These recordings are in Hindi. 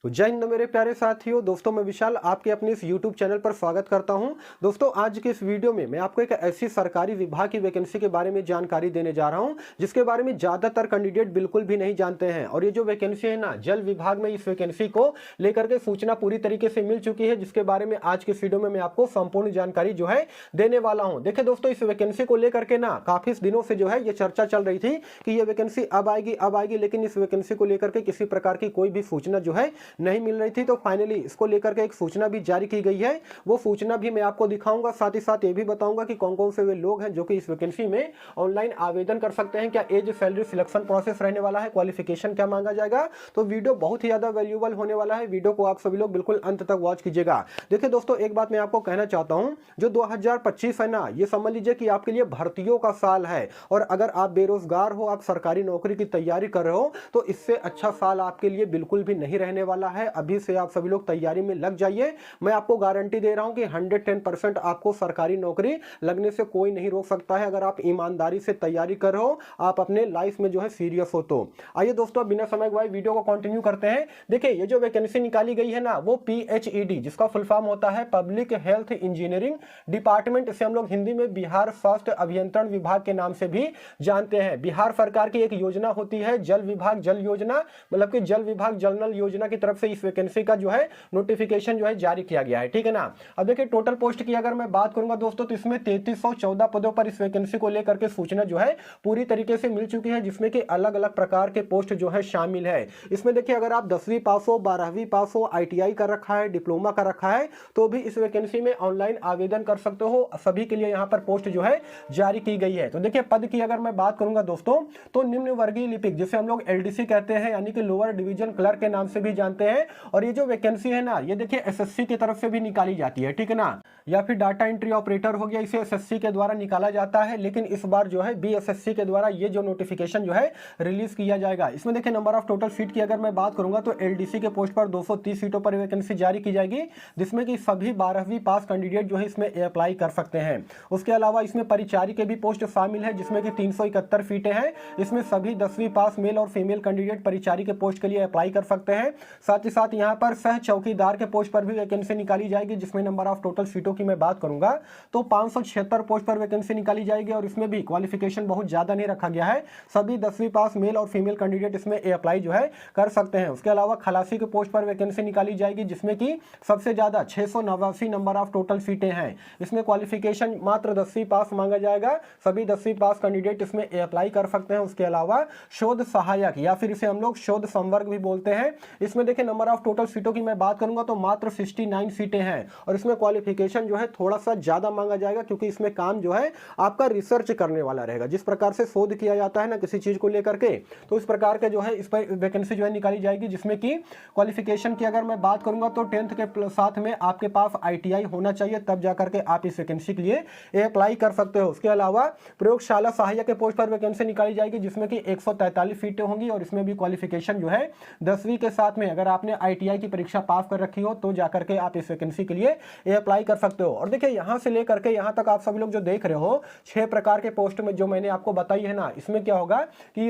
तो जय हिंद मेरे प्यारे साथियों। दोस्तों मैं विशाल आपके अपने इस YouTube चैनल पर स्वागत करता हूं। दोस्तों आज के इस वीडियो में मैं आपको एक ऐसी सरकारी विभाग की वैकेंसी के बारे में जानकारी देने जा रहा हूं जिसके बारे में ज्यादातर कैंडिडेट बिल्कुल भी नहीं जानते हैं। और ये जो वैकेंसी है ना, जल विभाग में इस वैकेंसी को लेकर के सूचना पूरी तरीके से मिल चुकी है, जिसके बारे में आज के इस वीडियो में मैं आपको संपूर्ण जानकारी जो है देने वाला हूँ। देखिए दोस्तों, इस वैकेंसी को लेकर के ना काफी दिनों से जो है ये चर्चा चल रही थी कि ये वैकेंसी अब आएगी, लेकिन इस वैकेंसी को लेकर के किसी प्रकार की कोई भी सूचना जो है नहीं मिल रही थी। तो फाइनली इसको लेकर के एक सूचना भी जारी की गई है। वो सूचना भी मैं आपको दिखाऊंगा, साथ ही साथ ये भी बताऊंगा कि कौन कौन से वे लोग हैं जो कि इस वैकेंसी में ऑनलाइन आवेदन कर सकते हैं, क्या एज सैलरी सिलेक्शन प्रोसेस रहने वाला है, क्वालिफिकेशन क्या मांगा जाएगा। तो वीडियो बहुत ही ज्यादा वैल्यूएबल होने वाला है। वीडियो को आप सभी लोग बिल्कुल अंत तक वॉच कीजिएगा। देखिए दोस्तों, एक बात मैं आपको कहना चाहता हूं, जो 2025 है ना, ये समझ लीजिए कि आपके लिए भर्तियों का साल है। और अगर आप बेरोजगार हो, आप सरकारी नौकरी की तैयारी कर रहे हो, तो इससे अच्छा साल आपके लिए बिल्कुल भी नहीं रहने वाला है। अभी से आप सभी लोग तैयारी में लग जाइए। मैं आपको गारंटी दे रहा हूं कि 110% आपको सरकारी नौकरी लगने से कोई नहीं रोक सकता है, अगर आप ईमानदारी से तैयारी कर रहे हो, आप अपने लाइफ में जो है सीरियस हो तो। आइए दोस्तों, बिना समय गवाए वीडियो को कंटिन्यू करते हैं। देखिए, ये जो वैकेंसी निकाली गई है ना, वो PHED, जिसका फुल फॉर्म होता है पब्लिक हेल्थ इंजीनियरिंग डिपार्टमेंट, इसे हम लोग हिंदी में बिहार स्वास्थ्य अभियंत्रण विभाग के नाम से भी जानते हैं। बिहार सरकार की एक योजना होती है जल विभाग जल योजना, मतलब कि जल विभाग जल नल योजना की तरफ से इस वैकेंसी का जो है नोटिफिकेशन जो है जारी किया गया है। ठीक है ना। अब देखिए, टोटल पोस्ट की अगर मैं बात करूंगा दोस्तों, तो इसमें 3314 पदों पर इस वैकेंसी को लेकर के सूचना जो है पूरी तरीके से मिल चुकी है, जिसमें कि अलग अलग प्रकार के पोस्ट जो है शामिल है। इसमें देखिए, अगर आप 10वीं पास हो, 12वीं पास हो, ITI कर रखा है, डिप्लोमा कर रखा है, तो भी इस वैकेंसी में ऑनलाइन आवेदन कर सकते हो। सभी के लिए यहाँ पर पोस्ट जो है जारी की गई है। तो देखिए, पद की अगर मैं बात करूंगा दोस्तों, तो निम्न वर्गीय लिपिक, जिसे हम लोग LDC कहते हैं, यानी कि लोअर डिवीजन क्लर्क के नाम से भी जानते हैं। और ये जो वैकेंसी है ना, ये देखिए SSC की तरफ से भी निकाली जाती है। ठीक है ना, या फिर डाटा एंट्री ऑपरेटर हो गया, इसे SSC के द्वारा निकाला जाता है, लेकिन इस बार जो है BSSC के द्वारा ये जो नोटिफिकेशन जो है रिलीज किया जाएगा। इसमें देखिए, नंबर ऑफ टोटल सीट की अगर मैं बात करूंगा, तो LDC के पोस्ट पर 230 सीटों पर वैकेंसी जारी की जाएगी, जिसमें कि सभी 12वीं पास कैंडिडेट जो है इसमें अप्लाई कर सकते हैं। उसके अलावा इसमें परिचारी के भी पोस्ट शामिल है, जिसमें कि 371 सीटें हैं। इसमें सभी 10वीं पास मेल और फीमेल कैंडिडेट परिचारी के पोस्ट के लिए अप्लाई कर सकते हैं। साथ ही साथ यहाँ पर सह चौकीदार के पोस्ट पर भी वैकेंसी निकाली जाएगी, जिसमें नंबर ऑफ टोटल सीटों की मैं बात करूंगा तो 576 पोस्ट पर वैकेंसी निकाली जाएगी। और इसमें भी क्वालिफिकेशन बहुत ज्यादा नहीं रखा गया है, सभी 10वीं पास मेल और फीमेल कैंडिडेट इसमें अप्लाई जो है कर सकते हैं। उसके अलावा खलासी के पोस्ट पर वैकेंसी निकाली जाएगी, जिसमें कि सबसे ज्यादा 689 नंबर ऑफ टोटल सीटें हैं। इसमें क्वालिफिकेशन मात्र 10वीं पास मांगा जाएगा, सभी 10वीं पास कैंडिडेट इसमें अप्लाई कर सकते हैं। उसके अलावा शोध सहायक, या फिर इसे हम लोग शोध संवर्ग भी बोलते हैं, इसमें देखिए नंबर ऑफ टोटल सीटों की मैं बात करूंगा तो मात्र 69 सीटें हैं। और इसमें क्वालिफिकेशन जो है थोड़ा सा ज्यादा मांगा जाएगा, क्योंकि इसमें काम जो है आपका रिसर्च करने वाला रहेगा। जिस प्रकार से शोध किया जाता है ना किसी चीज को लेकर के, तो इस प्रकार के जो है इस पर वैकेंसी जो है निकाली जाएगी, जिसमें कि क्वालिफिकेशन की अगर मैं बात करूंगा तो 10th के साथ में आपके पास ITI होना चाहिए, तब जाकर के आप इस वैकेंसी के लिए अप्लाई कर सकते हो। उसके अलावा प्रयोगशाला सहायक के पोस्ट पर वैकेंसी निकाली जाएगी, जिसमें कि 143 सीटें होंगी। और इसमें भी क्वालिफिकेशन जो है 10वीं के साथ में अगर आपने ITI की परीक्षा पास कर रखी हो, तो जाकर के आप इस वैकेंसी के लिए अप्लाई कर सकते हो। और देखिए, यहां से लेकर के यहां तक आप सभी लोग जो देख रहे हो 6 प्रकार के पोस्ट में जो मैंने आपको बताई है ना, इसमें क्या होगा कि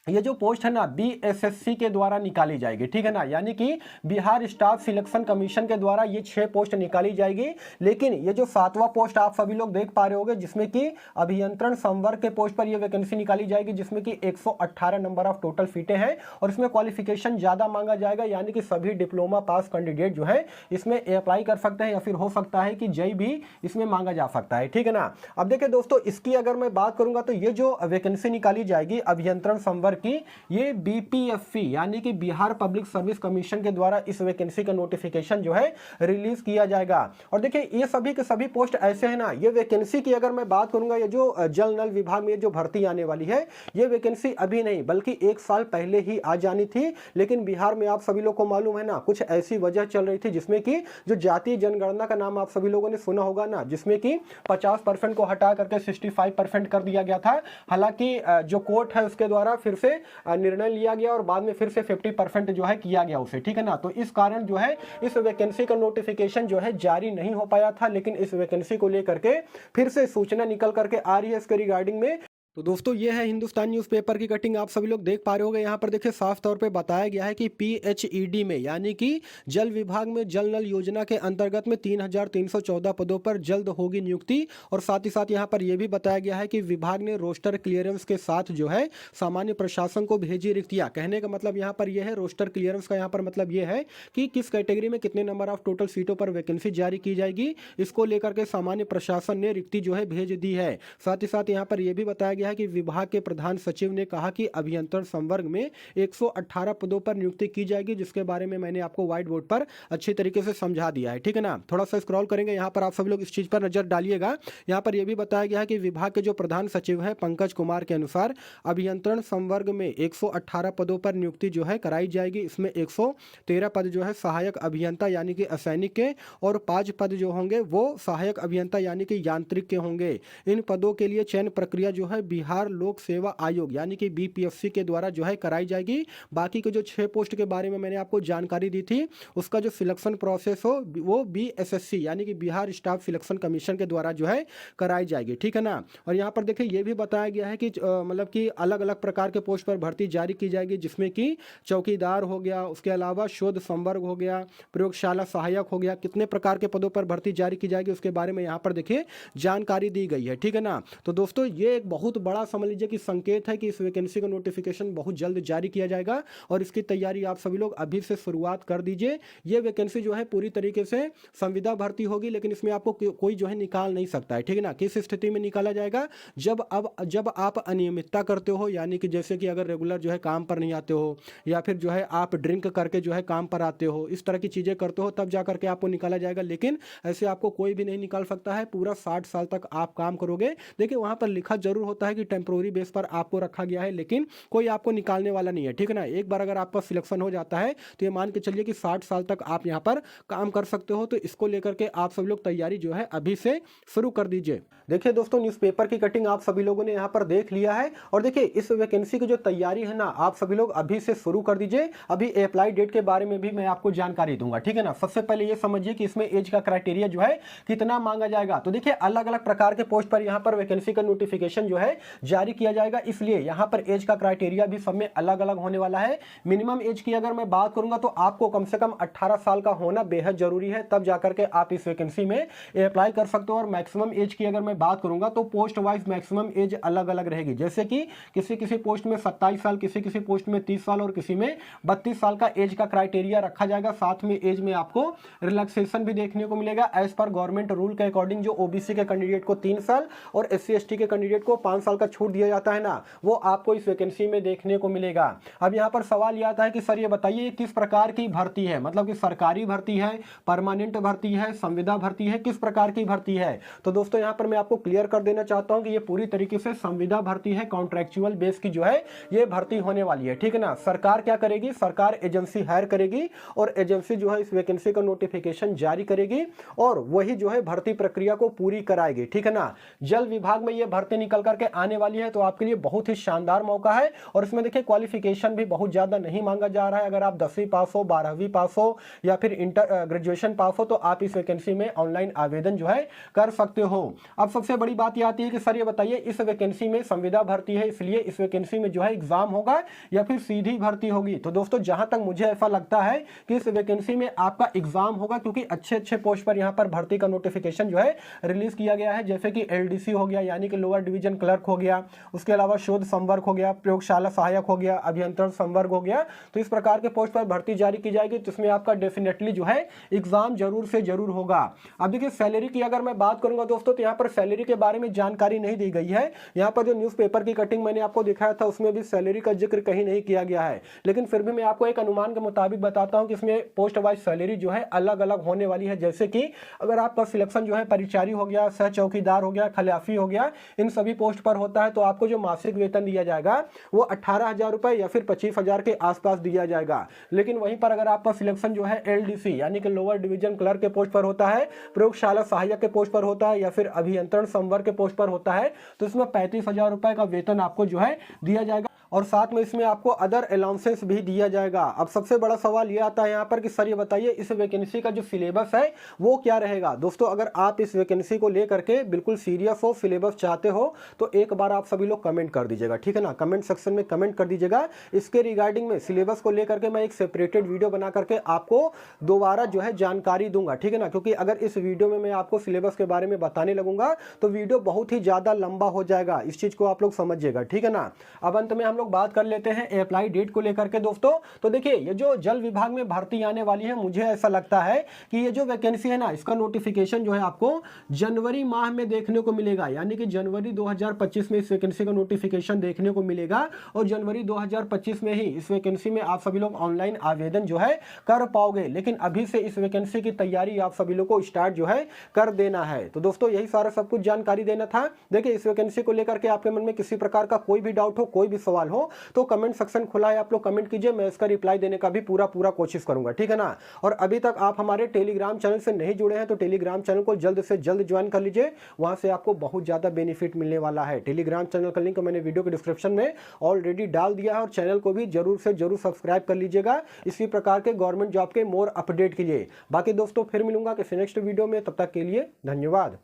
ये जो पोस्ट है ना BSSC के द्वारा निकाली जाएगी। ठीक है ना, यानी कि बिहार स्टाफ सिलेक्शन कमीशन के द्वारा ये 6 पोस्ट निकाली जाएगी। लेकिन ये जो 7वां पोस्ट आप सभी लोग देख पा रहे होंगे, जिसमें कि अभियंत्रण संवर्ग के पोस्ट पर ये वैकेंसी निकाली जाएगी, जिसमें कि 118 नंबर ऑफ टोटल सीटें हैं। और इसमें क्वालिफिकेशन ज्यादा मांगा जाएगा, यानी कि सभी डिप्लोमा पास कैंडिडेट जो है इसमें अप्लाई कर सकते हैं, या फिर हो सकता है कि JEE भी इसमें मांगा जा सकता है। ठीक है ना। अब देखिए दोस्तों, इसकी अगर मैं बात करूंगा तो ये जो वैकेंसी निकाली जाएगी अभियंत्रण संवर्ग की, ये BPSC यानी कि बिहार पब्लिक सर्विस कमीशन के द्वारा इस वैकेंसी का नोटिफिकेशन जो है रिलीज किया जाएगा। और देखिए, ये सभी के सभी पोस्ट ऐसे हैं ना, ये वैकेंसी की अगर मैं बात करूंगा, ये जो जल नल विभाग में जो भर्ती आने वाली है, ये वैकेंसी अभी नहीं बल्कि 1 साल पहले ही आ जानी थी। लेकिन बिहार में आप सभी लोग को मालूम है ना, कुछ ऐसी वजह चल रही थी, जिसमें कि जो जातीय जनगणना का नाम आप सभी लोगों ने सुना होगा ना, जिसमें कि 50% को हटा करके 65% कर दिया गया था। हालांकि जो कोर्ट है उसके द्वारा फिर से निर्णय लिया गया और बाद में फिर से 50% जो है किया गया उसे। ठीक है ना। तो इस कारण जो है इस वैकेंसी का नोटिफिकेशन जो है जारी नहीं हो पाया था, लेकिन इस वैकेंसी को लेकर के फिर से सूचना निकल करके आ रही है इसके रिगार्डिंग में तो दोस्तों ये है हिंदुस्तान न्यूज़पेपर की कटिंग, आप सभी लोग देख पा रहे होंगे। यहाँ पर देखिए साफ तौर पे बताया गया है कि पीएचईडी में यानी कि जल विभाग में जल नल योजना के अंतर्गत में 3,314 पदों पर जल्द होगी नियुक्ति। और साथ ही साथ यहाँ पर यह भी बताया गया है कि विभाग ने रोस्टर क्लियरेंस के साथ जो है सामान्य प्रशासन को भेजी रिक्तियाँ। कहने का मतलब यहाँ पर यह है, रोस्टर क्लियरेंस का यहाँ पर मतलब यह है कि किस कैटेगरी में कितने नंबर ऑफ टोटल सीटों पर वैकेंसी जारी की जाएगी, इसको लेकर के सामान्य प्रशासन ने रिक्ति जो है भेज दी है। साथ ही साथ यहाँ पर यह भी बताया है कि विभाग के प्रधान सचिव ने कहा कि अभियंत्रण संवर्ग में 118 पदों पर नियुक्ति की जाएगी, जिसके बारे में मैंने आपको व्हाइट बोर्ड पर अच्छी तरीके से समझा दिया है, ठीक है ना। थोड़ा सा स्क्रॉल करेंगे, यहाँ पर आप सभी लोग इस चीज पर नजर डालिएगा। यहाँ पर यह भी बताया गया है कि विभाग के जो प्रधान सचिव है पंकज कुमार के अनुसार अभियंत्रण संवर्ग में 118 पदों पर नियुक्ति जो है कराई जाएगी। इसमें 113 पद जो है सहायक अभियंता यानी कि असैनिक के, और 5 पद जो होंगे वो सहायक अभियंता यानी कि यांत्रिक के होंगे। इन पदों के लिए चयन प्रक्रिया जो है बिहार लोक सेवा आयोग यानी कि बीपीएससी के द्वारा जो है कराई जाएगी। बाकी के जो 6 पोस्ट के बारे में मैंने आपको जानकारी दी थी, उसका जो सिलेक्शन प्रोसेस हो वो बीएसएससी यानी कि बिहार स्टाफ सिलेक्शन कमीशन के द्वारा जो है कराई जाएगी, ठीक है ना। और यहाँ पर देखिए ये भी बताया गया है कि मतलब कि अलग अलग प्रकार के पोस्ट पर भर्ती जारी की जाएगी, जिसमें कि चौकीदार हो गया, उसके अलावा शोध संवर्ग हो गया, प्रयोगशाला सहायक हो गया। कितने प्रकार के पदों पर भर्ती जारी की जाएगी उसके बारे में यहाँ पर देखिए जानकारी दी गई है, ठीक है ना। तो दोस्तों ये एक बहुत बड़ा समझ लीजिए कि संकेत है कि इस वैकेंसी का नोटिफिकेशन बहुत जल्द जारी किया जाएगा, और इसकी तैयारी आप सभी लोग अभी से शुरुआत कर दीजिए। ये वैकेंसी जो है पूरी तरीके से संविदा भर्ती होगी, लेकिन इसमें आपको कोई जो है निकाल नहीं सकता है, ठीक है ना। किस स्थिति में निकाला जाएगा, जब आप अनियमितता करते हो, यानी कि जैसे कि अगर रेगुलर जो है काम पर नहीं आते हो, या फिर जो है आप ड्रिंक करके जो है काम पर आते हो, इस तरह की चीजें करते हो, तब जा करके आपको निकाला जाएगा। लेकिन ऐसे आपको कोई भी नहीं निकाल सकता है। पूरा 60 साल तक आप काम करोगे। देखिए वहां पर लिखा जरूर होता है कि टेम्पोररी बेस पर आपको रखा गया है, लेकिन कोई आपको निकालने वाला नहीं है, ठीक है ना। एक बार अगर आपका सिलेक्शन हो जाता है तो ये मान के चलिए कि 60 साल तक आप यहाँ पर काम कर सकते हो। तो इसको लेकर के आप सब लोग तैयारी जो है अभी से शुरू कर दीजिए। देखिए दोस्तों न्यूज़पेपर की कटिंग आप सभी लोगों ने यहाँ पर देख लिया है, और देखिए इस वैकेंसी की जो तैयारी है ना आप सभी लोग अभी से शुरू कर दीजिए। अभी अप्लाई डेट के बारे में भी मैं आपको जानकारी दूंगा, ठीक है ना। सबसे पहले ये समझिए कि इसमें एज का क्राइटेरिया जो है कितना मांगा जाएगा। तो देखिए अलग अलग प्रकार के पोस्ट पर यहाँ पर वैकेंसी का नोटिफिकेशन जो है जारी किया जाएगा, इसलिए यहाँ पर एज का क्राइटेरिया भी सब में अलग अलग होने वाला है। मिनिमम एज की अगर मैं बात करूंगा तो आपको कम से कम 18 साल का होना बेहद जरूरी है, तब जाकर के आप इस वैकेंसी में अप्लाई कर सकते हो। और मैक्सिमम एज की अगर मैं बात करूंगा तो पोस्ट वाइज मैक्सिमम एज अलग अलग रहेगी, जैसे कि किसी किसी पोस्ट में 27 साल, किसी किसी पोस्ट में 30 साल और किसी में 32 साल का एज का क्राइटेरिया रखा जाएगा। साथ में एज में आपको रिलैक्सेशन भी देखने को मिलेगा एज पर गवर्नमेंट रूल के अकॉर्डिंग। जो ओबीसी के कैंडिडेट को 3 साल और एससी एसटी के कैंडिडेट को 5 साल का छूट दिया जाता है ना, वो आपको इस वैकेंसी में देखने को मिलेगा। अब यहाँ पर सवाल यह आता है कि सर ये बताइए किस प्रकार की भर्ती है, मतलब कि सरकारी भर्ती है, परमानेंट भर्ती है, संविदा भर्ती है, किस प्रकार की भर्ती है। तो दोस्तों यहाँ पर मैं आपको क्लियर कर देना चाहता हूँ कि ये पूरी तरीके से संविदा भर्ती है, कॉन्ट्रेक्चुअल बेस की जो है ये भर्ती होने वाली है, ठीक है ना। सरकार क्या करेगी, सरकार एजेंसी हायर करेगी और एजेंसी जो है इस वैकेंसी का नोटिफिकेशन जारी करेगी और वही जो है भर्ती प्रक्रिया को पूरी कराएगी, ठीक है ना। जल विभाग में ये भर्ती निकल करके आने वाली है, तो आपके लिए बहुत ही शानदार मौका है। और इसमें देखिए क्वालिफिकेशन भी बहुत ज्यादा नहीं मांगा जा रहा है। अगर आप 10वीं पास हो, 12वीं पास हो या फिर ग्रेजुएशन पास हो, तो आप इस वैकेंसी में ऑनलाइन आवेदन जो है कर सकते हो। अब सबसे बड़ी बात यह आती है कि सर ये बताइए इस वैकेंसी में संविदा भर्ती है, इसलिए इस वैकेंसी में जो है एग्जाम होगा या फिर सीधी भर्ती होगी। तो दोस्तों जहां तक मुझे ऐसा लगता है कि इस वैकेंसी में आपका एग्जाम होगा, क्योंकि अच्छे अच्छे पोस्ट पर यहां पर भर्ती का नोटिफिकेशन जो है रिलीज किया गया है, जैसे कि एलडीसी हो गया यानी कि लोअर डिवीजन क्लर्क हो गया, उसके अलावा शोध संवर्ग हो गया, प्रयोगशाला सहायक हो गया, अभियंत्रण संवर्ग हो गया। तो इस प्रकार के पोस्ट पर भर्ती जारी की जाएगी, जिसमें आपका डेफिनेटली जो है एग्जाम जरूर से जरूर होगा। अब देखिए सैलरी की अगर मैं बात करूंगा दोस्तों, तो यहाँ पर सैलरी के बारे में जानकारी नहीं दी गई है। यहाँ पर जो न्यूज़पेपर की कटिंग मैंने आपको दिखाया था उसमें भी सैलरी का जिक्र कहीं नहीं किया गया है, लेकिन फिर भी मैं आपको एक अनुमान के मुताबिक बताता हूं कि इसमें पोस्ट वाइज सैलरी जो है अलग अलग होने वाली है। जैसे कि अगर आपका सिलेक्शन जो है परिचारी हो गया, सह चौकीदार हो गया, खलाफी हो गया, इन सभी पोस्ट पर होता है, तो आपको जो मासिक वेतन दिया जाएगा वो 18,000 रुपए या फिर 25,000 के आसपास दिया जाएगा। लेकिन वहीं पर अगर आपका सिलेक्शन जो है एलडीसी यानी कि लोअर डिवीजन क्लर्क के पोस्ट पर होता है, प्रयोगशाला सहायक के पोस्ट पर होता है या फिर अभियंत्रण संवर्ग के पोस्ट पर होता है, तो इसमें 35,000 रुपए का वेतन आपको जो है दिया जाएगा। और साथ में इसमें आपको अदर अलाउंसेस भी दिया जाएगा। अब सबसे बड़ा सवाल ये आता है यहाँ पर कि सर ये बताइए इस वैकेंसी का जो सिलेबस है वो क्या रहेगा। दोस्तों अगर आप इस वैकेंसी को लेकर के बिल्कुल सीरियस हो, सिलेबस चाहते हो, तो एक बार आप सभी लोग कमेंट कर दीजिएगा, ठीक है ना। कमेंट सेक्शन में कमेंट कर दीजिएगा। इसके रिगार्डिंग में सिलेबस को लेकर के मैं एक सेपरेटेड वीडियो बना करके आपको दोबारा जो है जानकारी दूंगा, ठीक है ना। क्योंकि अगर इस वीडियो में मैं आपको सिलेबस के बारे में बताने लगूंगा तो वीडियो बहुत ही ज्यादा लंबा हो जाएगा, इस चीज को आप लोग समझिएगा, ठीक है ना। अब अंत में हम लोग बात कर लेते हैं अप्लाई डेट को लेकर के दोस्तों। तो देखिए ये जो जल विभाग में भर्ती आने वाली है, मुझे ऐसा लगता है कि ये जो वैकेंसी है ना, इसका नोटिफिकेशन जो है आपको जनवरी माह में देखने को मिलेगा। यानी कि जनवरी 2025 में इस वैकेंसी का नोटिफिकेशन देखने को मिलेगा और जनवरी 2025 में ही इस वैकेंसी में आप सभी लोग ऑनलाइन आवेदन जो है कर पाओगे। लेकिन अभी से इस वैकेंसी की तैयारी आप सभी लोग को स्टार्ट जो है कर देना है। तो दोस्तों यही सारा सब कुछ जानकारी देना था। देखिए इस वैकेंसी को लेकर के आपके मन में किसी प्रकार का कोई भी डाउट हो, कोई भी सवाल हो, तो कमेंट सेक्शन खुला है, आप लोग कमेंट कीजिए, मैं इसका रिप्लाई देने का भी पूरा कोशिश करूंगा, ठीक है ना। और अभी तक आप हमारे टेलीग्राम चैनल से नहीं जुड़े हैं तो टेलीग्राम चैनल को जल्द से जल्द ज्वाइन कर लीजिए, वहां से आपको बहुत ज्यादा बेनिफिट मिलने वाला है। टेलीग्राम चैनल का लिंक मैंने वीडियो के डिस्क्रिप्शन में ऑलरेडी डाल दिया है और चैनल को भी जरूर से जरूर सब्सक्राइब कर लीजिएगा इसी प्रकार के गवर्नमेंट जॉब के मोर अपडेट के लिए। बाकी दोस्तों फिर मिलूंगा किसी नेक्स्ट वीडियो में, तब तक के लिए धन्यवाद।